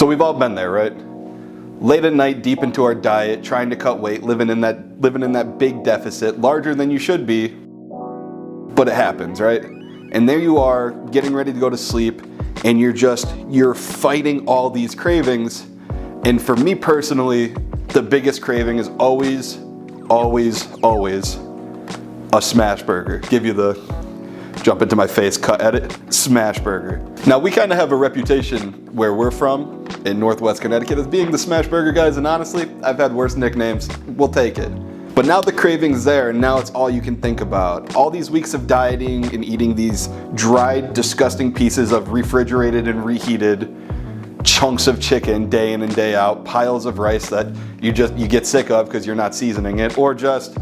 So we've all been there, right? Late at night, deep into our diet, trying to cut weight, living in that big deficit, larger than you should be, but it happens, right? And there you are, getting ready to go to sleep, and you're fighting all these cravings. And for me personally, the biggest craving is always a smash burger. Give you the jump into my face, cut edit, smash burger. Now we kind of have a reputation where we're from in Northwest Connecticut as being the smash burger guys, and honestly, I've had worse nicknames. We'll take it. But now the craving's there, and now it's all you can think about. All these weeks of dieting and eating these dried, disgusting pieces of refrigerated and reheated chunks of chicken day in and day out, piles of rice that you get sick of because you're not seasoning it, or just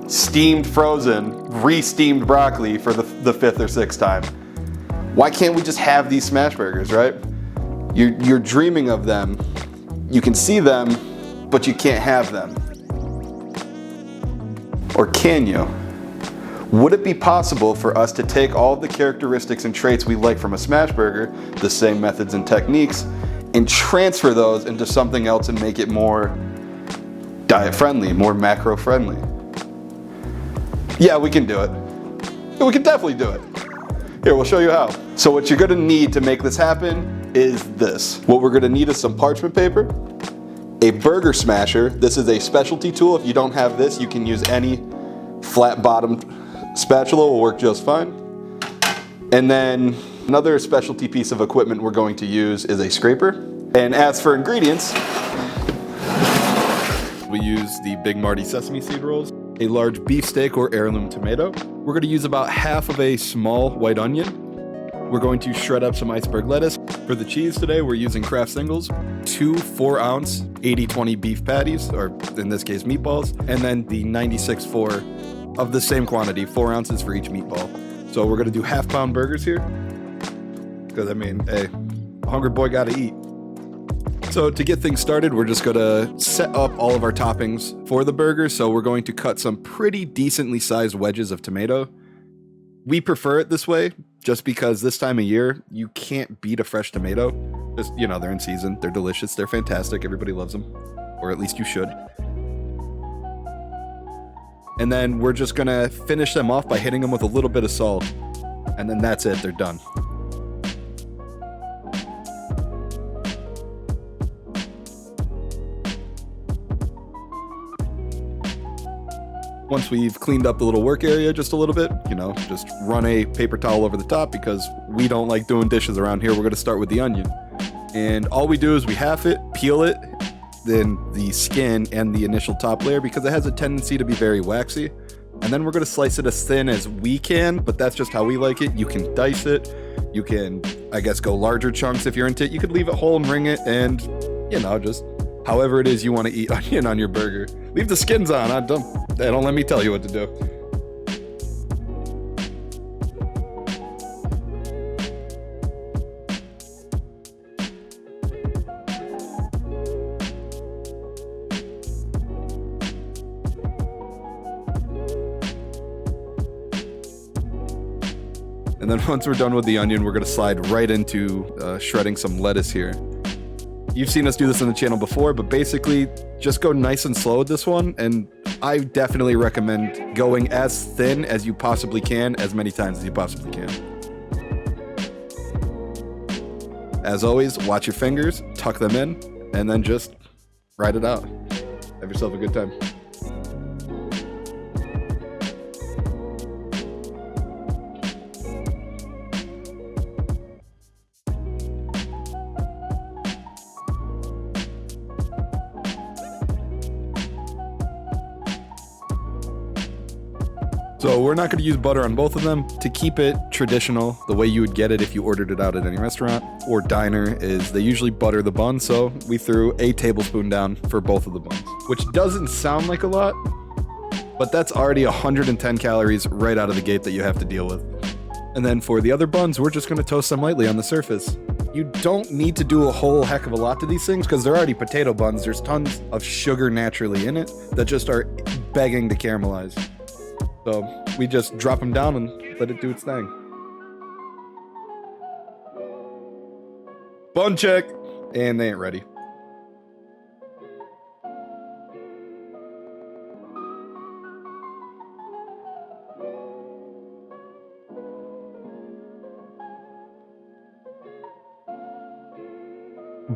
steamed, frozen, re-steamed broccoli for the fifth or sixth time. Why can't we just have these smash burgers, right? You're dreaming of them, you can see them, but you can't have them. Or can you? Would it be possible for us to take all of the characteristics and traits we like from a smash burger, the same methods and techniques, and transfer those into something else and make it more diet friendly, more macro friendly? Yeah, we can do it. We can definitely do it. Here, we'll show you how. So what you're gonna need to make this happen is this. What we're gonna need is some parchment paper, a burger smasher. This is a specialty tool. If you don't have this, you can use any flat bottomed spatula, will work just fine. And then another specialty piece of equipment we're going to use is a scraper. And as for ingredients, we use the Big Marty sesame seed rolls, a large beefsteak or heirloom tomato. We're gonna use about half of a small white onion. We're going to shred up some iceberg lettuce. For the cheese today, we're using Kraft Singles, 2 4-ounce 80/20 beef patties, or in this case meatballs, and then the 96-4 of the same quantity, 4 ounces for each meatball. So we're gonna do half-pound burgers here, because I mean, hey, a hungry boy gotta eat. So to get things started, we're just gonna set up all of our toppings for the burger. So we're going to cut some pretty decently sized wedges of tomato. We prefer it this way, just because this time of year, you can't beat a fresh tomato. Just, you know, they're in season, they're delicious, they're fantastic, everybody loves them, or at least you should. And then we're just gonna finish them off by hitting them with a little bit of salt. And then that's it, they're done. Once we've cleaned up the little work area just a little bit, you know, just run a paper towel over the top because we don't like doing dishes around here. We're gonna start with the onion. And all we do is we half it, peel it, then the skin and the initial top layer because it has a tendency to be very waxy. And then we're gonna slice it as thin as we can, but that's just how we like it. You can dice it. You can, I guess, go larger chunks if you're into it. You could leave it whole and ring it and, you know, just however it is you want to eat onion on your burger. Leave the skins on. Don't let me tell you what to do. And then once we're done with the onion, we're going to slide right into shredding some lettuce here. You've seen us do this on the channel before, but basically just go nice and slow with this one. And I definitely recommend going as thin as you possibly can, as many times as you possibly can. As always, watch your fingers, tuck them in, and then just ride it out. Have yourself a good time. So we're not going to use butter on both of them. To keep it traditional, the way you would get it if you ordered it out at any restaurant or diner is they usually butter the bun, so we threw a tablespoon down for both of the buns, which doesn't sound like a lot, but that's already 110 calories right out of the gate that you have to deal with. And then for the other buns, we're just going to toast them lightly on the surface. You don't need to do a whole heck of a lot to these things because they're already potato buns. There's tons of sugar naturally in it that just are begging to caramelize. So we just drop them down and let it do its thing. Bun check. And they ain't ready.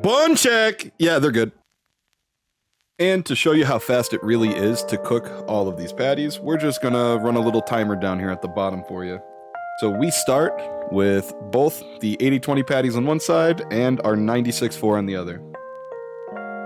Bun check! Yeah, they're good. And to show you how fast it really is to cook all of these patties, we're just gonna run a little timer down here at the bottom for you. So we start with both the 80-20 patties on one side and our 96-4 on the other.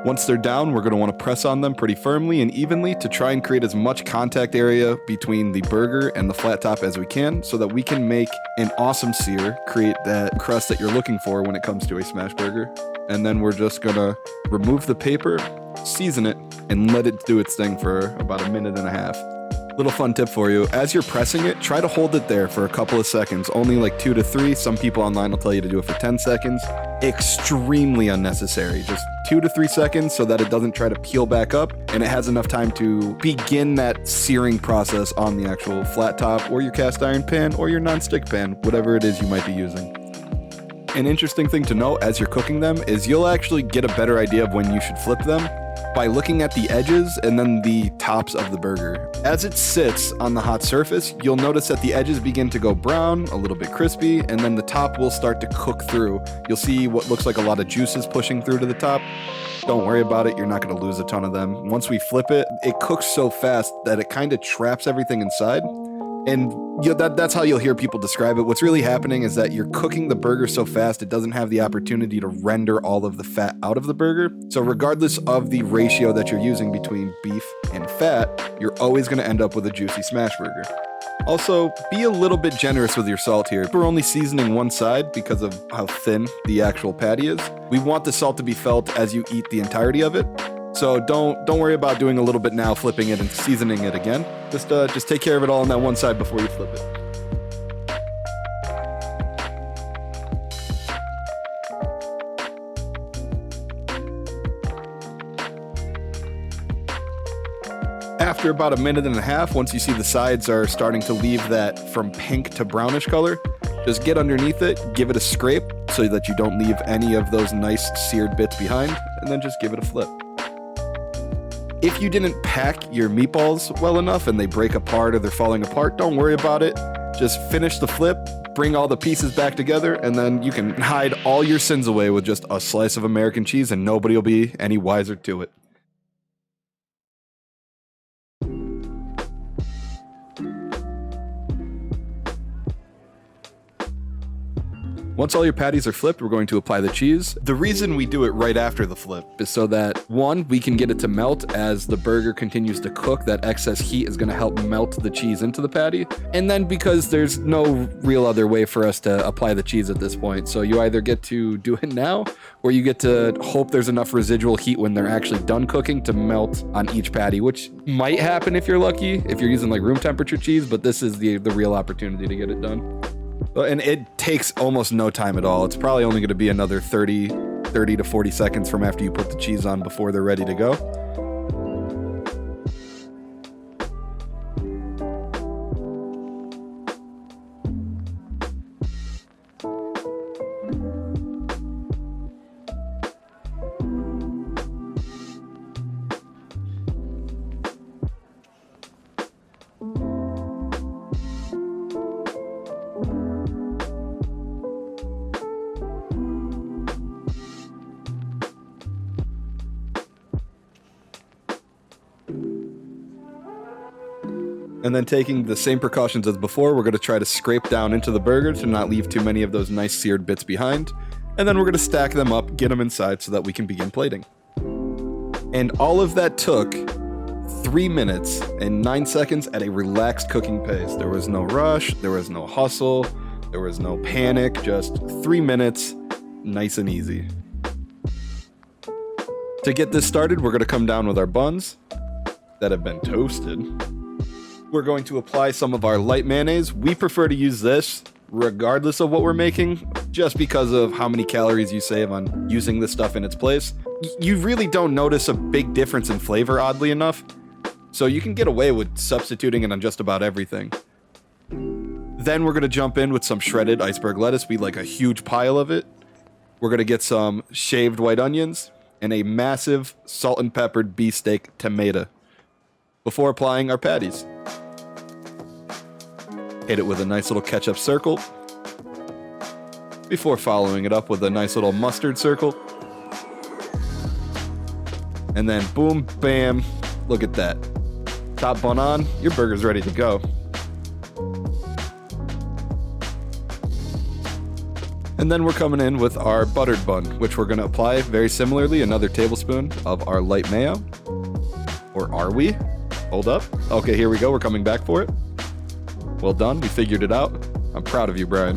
Once they're down, we're gonna wanna press on them pretty firmly and evenly to try and create as much contact area between the burger and the flat top as we can so that we can make an awesome sear, create that crust that you're looking for when it comes to a smash burger. And then we're just gonna remove the paper, season it, and let it do its thing for about 1.5 minutes. Little fun tip for you, as you're pressing it, try to hold it there for a couple of seconds, only like 2 to 3. Some people online will tell you to do it for 10 seconds. Extremely unnecessary, just 2 to 3 seconds so that it doesn't try to peel back up and it has enough time to begin that searing process on the actual flat top or your cast iron pan or your non-stick pan, whatever it is you might be using. An interesting thing to know as you're cooking them is you'll actually get a better idea of when you should flip them by looking at the edges and then the tops of the burger. As it sits on the hot surface, you'll notice that the edges begin to go brown, a little bit crispy, and then the top will start to cook through. You'll see what looks like a lot of juices pushing through to the top. Don't worry about it, you're not gonna lose a ton of them. Once we flip it, it cooks so fast that it kind of traps everything inside. And that's how you'll hear people describe it. What's really happening is that you're cooking the burger so fast it doesn't have the opportunity to render all of the fat out of the burger. So regardless of the ratio that you're using between beef and fat, you're always going to end up with a juicy smash burger. Also, be a little bit generous with your salt here. We're only seasoning one side because of how thin the actual patty is. We want the salt to be felt as you eat the entirety of it. So don't worry about doing a little bit now, flipping it and seasoning it again. Just take care of it all on that one side before you flip it. After about 1.5 minutes, once you see the sides are starting to leave that from pink to brownish color, just get underneath it, give it a scrape so that you don't leave any of those nice seared bits behind, and then just give it a flip. If you didn't pack your meatballs well enough and they break apart or they're falling apart, don't worry about it. Just finish the flip, bring all the pieces back together, and then you can hide all your sins away with just a slice of American cheese and nobody will be any wiser to it. Once all your patties are flipped, we're going to apply the cheese. The reason we do it right after the flip is so that, one, we can get it to melt as the burger continues to cook. That excess heat is going to help melt the cheese into the patty. And then because there's no real other way for us to apply the cheese at this point. So you either get to do it now, or you get to hope there's enough residual heat when they're actually done cooking to melt on each patty, which might happen if you're lucky, if you're using like room temperature cheese, but this is the real opportunity to get it done. And it takes almost no time at all. It's probably only going to be another 30 to 40 seconds from after you put the cheese on before they're ready to go. And then taking the same precautions as before, we're going to try to scrape down into the burger to not leave too many of those nice seared bits behind. And then we're going to stack them up, get them inside so that we can begin plating. And all of that took 3 minutes and 9 seconds at a relaxed cooking pace. There was no rush, there was no hustle, there was no panic, just 3 minutes, nice and easy. To get this started, we're going to come down with our buns that have been toasted. We're going to apply some of our light mayonnaise. We prefer to use this regardless of what we're making, just because of how many calories you save on using this stuff in its place. You really don't notice a big difference in flavor, oddly enough. So you can get away with substituting it on just about everything. Then we're going to jump in with some shredded iceberg lettuce. We like a huge pile of it. We're going to get some shaved white onions and a massive salt and peppered beefsteak tomato before applying our patties. Hit it with a nice little ketchup circle before following it up with a nice little mustard circle. And then boom, bam, look at that. Top bun on, your burger's ready to go. And then we're coming in with our buttered bun, which we're going to apply very similarly, another tablespoon of our light mayo. Or are we? Hold up. Okay, here we go. We're coming back for it. Well done. We figured it out. I'm proud of you, Brian.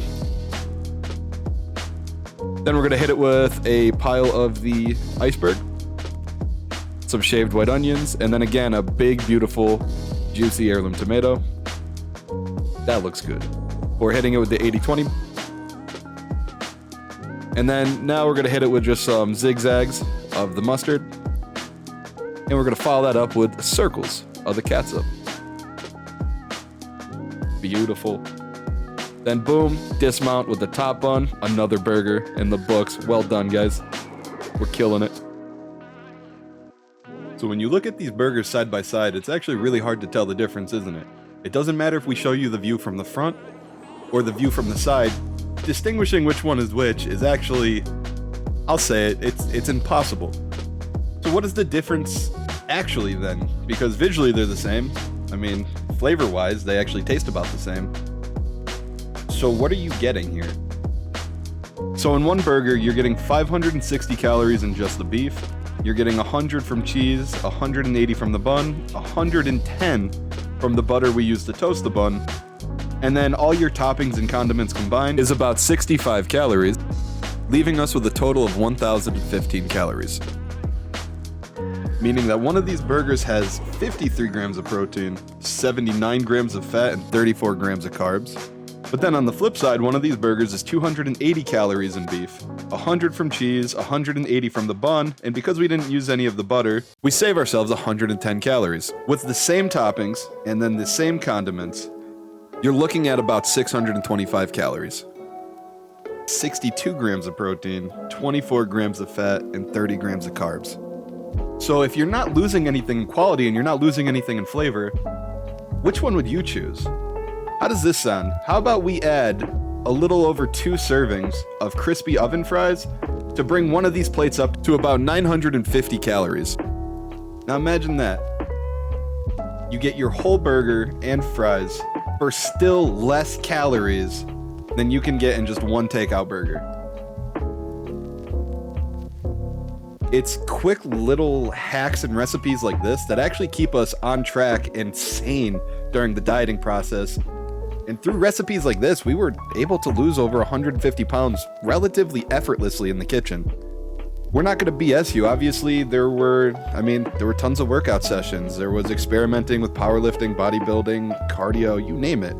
Then we're going to hit it with a pile of the iceberg, some shaved white onions, and then again, a big, beautiful, juicy heirloom tomato. That looks good. We're hitting it with the 80-20. And then now we're going to hit it with just some zigzags of the mustard. And we're going to follow that up with circles of the catsup. Beautiful. Then boom, dismount with the top bun. Another burger in the books. Well done, guys. We're killing it. So when you look at these burgers side by side, it's actually really hard to tell the difference, isn't it? It doesn't matter if we show you the view from the front or the view from the side. Distinguishing which one is which is actually, I'll say it, it's impossible. So what is the difference actually then? Because visually they're the same. I mean, flavor-wise, they actually taste about the same. So what are you getting here? So in one burger, you're getting 560 calories in just the beef. You're getting 100 from cheese, 180 from the bun, 110 from the butter we use to toast the bun, and then all your toppings and condiments combined is about 65 calories, leaving us with a total of 1,015 calories. Meaning that one of these burgers has 53 grams of protein, 79 grams of fat, and 34 grams of carbs. But then on the flip side, one of these burgers is 280 calories in beef, 100 from cheese, 180 from the bun, and because we didn't use any of the butter, we save ourselves 110 calories. With the same toppings and then the same condiments, you're looking at about 625 calories. 62 grams of protein, 24 grams of fat, and 30 grams of carbs. So if you're not losing anything in quality and you're not losing anything in flavor, which one would you choose? How does this sound? How about we add a little over 2 servings of crispy oven fries to bring one of these plates up to about 950 calories. Now imagine that. You get your whole burger and fries for still less calories than you can get in just one takeout burger. It's quick little hacks and recipes like this that actually keep us on track and sane during the dieting process. And through recipes like this, we were able to lose over 150 pounds relatively effortlessly in the kitchen. We're not going to BS you. Obviously, there were tons of workout sessions. There was experimenting with powerlifting, bodybuilding, cardio, you name it.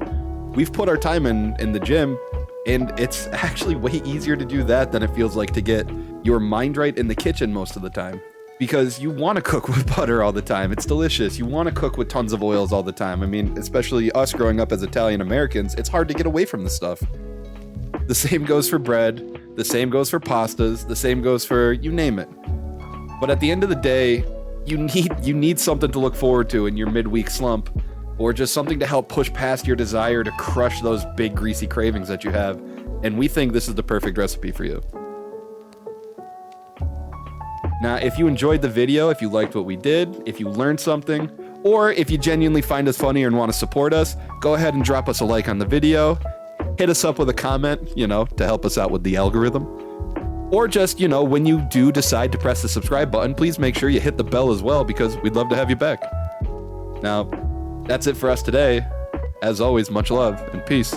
We've put our time in the gym, and it's actually way easier to do that than it feels like to get your mind right in the kitchen most of the time. Because you want to cook with butter all the time. It's delicious. You want to cook with tons of oils all the time. I mean, especially us growing up as Italian Americans, it's hard to get away from this stuff. The same goes for bread. The same goes for pastas. The same goes for you name it. But at the end of the day, you need something to look forward to in your midweek slump, or just something to help push past your desire to crush those big greasy cravings that you have. And we think this is the perfect recipe for you. Now, if you enjoyed the video, if you liked what we did, if you learned something, or if you genuinely find us funny and want to support us, go ahead and drop us a like on the video. Hit us up with a comment, to help us out with the algorithm. Or just, when you do decide to press the subscribe button, please make sure you hit the bell as well, because we'd love to have you back. Now, that's it for us today. As always, much love and peace.